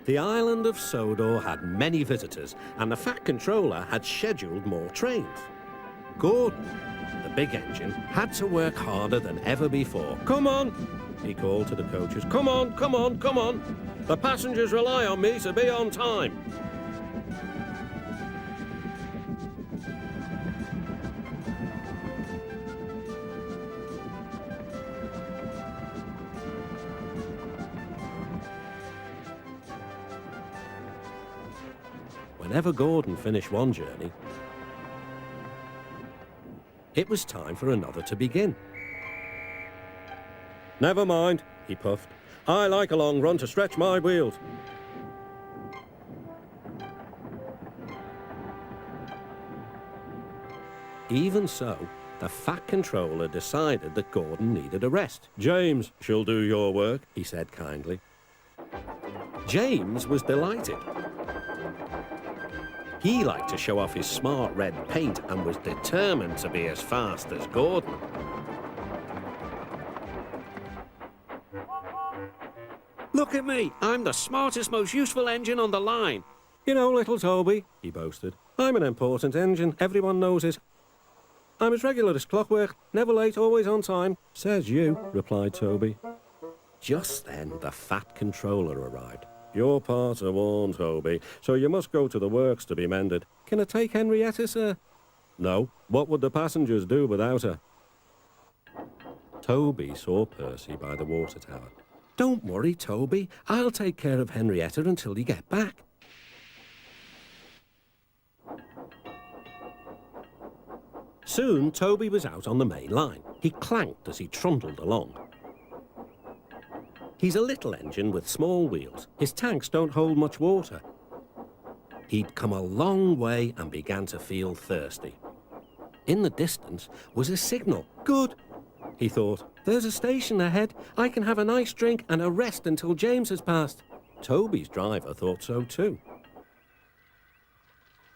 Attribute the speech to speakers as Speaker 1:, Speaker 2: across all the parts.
Speaker 1: The island of Sodor had many visitors, and the Fat Controller had scheduled more trains. Gordon, the big engine, had to work harder than ever before. "Come on," he called to the coaches. "Come on, come on, come on. The passengers rely on me to be on time." Whenever Gordon finished one journey, it was time for another to begin. "Never mind," he puffed. "I like a long run to stretch my wheels." Even so, the Fat Controller decided that Gordon needed a rest. "James shall do your work," he said kindly. James was delighted. He liked to show off his smart red paint and was determined to be as fast as Gordon. "Look at me! I'm the smartest, most useful engine on the line." "You know, little Toby," he boasted, "I'm an important engine. Everyone knows it. I'm as regular as clockwork, never late, always on time." "Says you," replied Toby. Just then, the Fat Controller arrived. "Your parts are worn, Toby, so you must go to the works to be mended." "Can I take Henrietta, sir?" "No. What would the passengers do without her?" Toby saw Percy by the water tower. "Don't worry, Toby. I'll take care of Henrietta until you get back." Soon, Toby was out on the main line. He clanked as he trundled along. He's a little engine with small wheels. His tanks don't hold much water. He'd come a long way and began to feel thirsty. In the distance was a signal. "Good," he thought. "There's a station ahead. I can have a nice drink and a rest until James has passed." Toby's driver thought so too.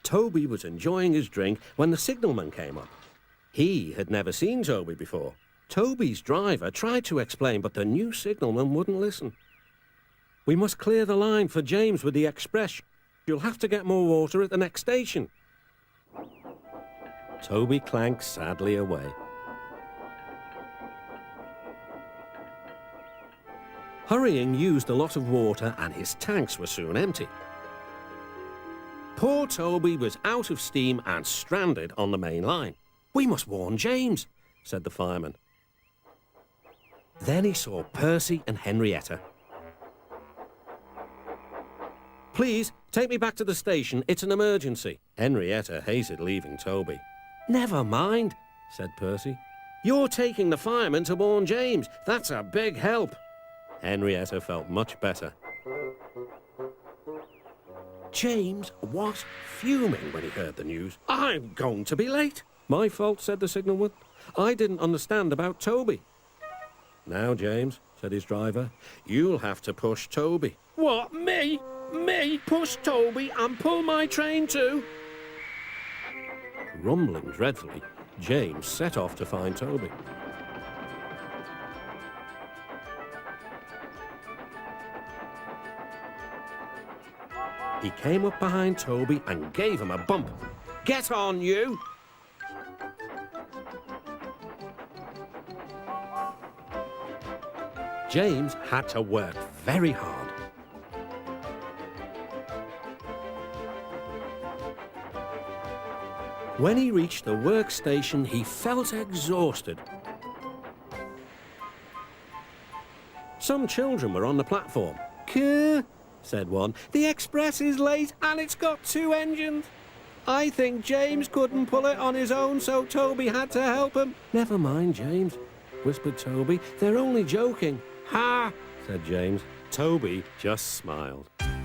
Speaker 1: Toby was enjoying his drink when the signalman came up. He had never seen Toby before. Toby's driver tried to explain, but the new signalman wouldn't listen. "We must clear the line for James with the express. You'll have to get more water at the next station." Toby clanked sadly away. Hurrying used a lot of water and his tanks were soon empty. Poor Toby was out of steam and stranded on the main line. "We must warn James," said the fireman. Then he saw Percy and Henrietta. "Please, take me back to the station. It's an emergency." Henrietta hated leaving Toby. "Never mind," said Percy. "You're taking the fireman to warn James. That's a big help." Henrietta felt much better. James was fuming when he heard the news. "I'm going to be late." "My fault," said the signalman. "I didn't understand about Toby." "Now, James," said his driver, "you'll have to push Toby." "What, me? Me push Toby and pull my train too?" Rumbling dreadfully, James set off to find Toby. He came up behind Toby and gave him a bump. "Get on, you!" James had to work very hard. When he reached the workstation, he felt exhausted. Some children were on the platform. "Kuh," said one. "The express is late and it's got 2 engines. I think James couldn't pull it on his own, so Toby had to help him." "Never mind, James," whispered Toby. "They're only joking." "Ha!" said James. Toby just smiled.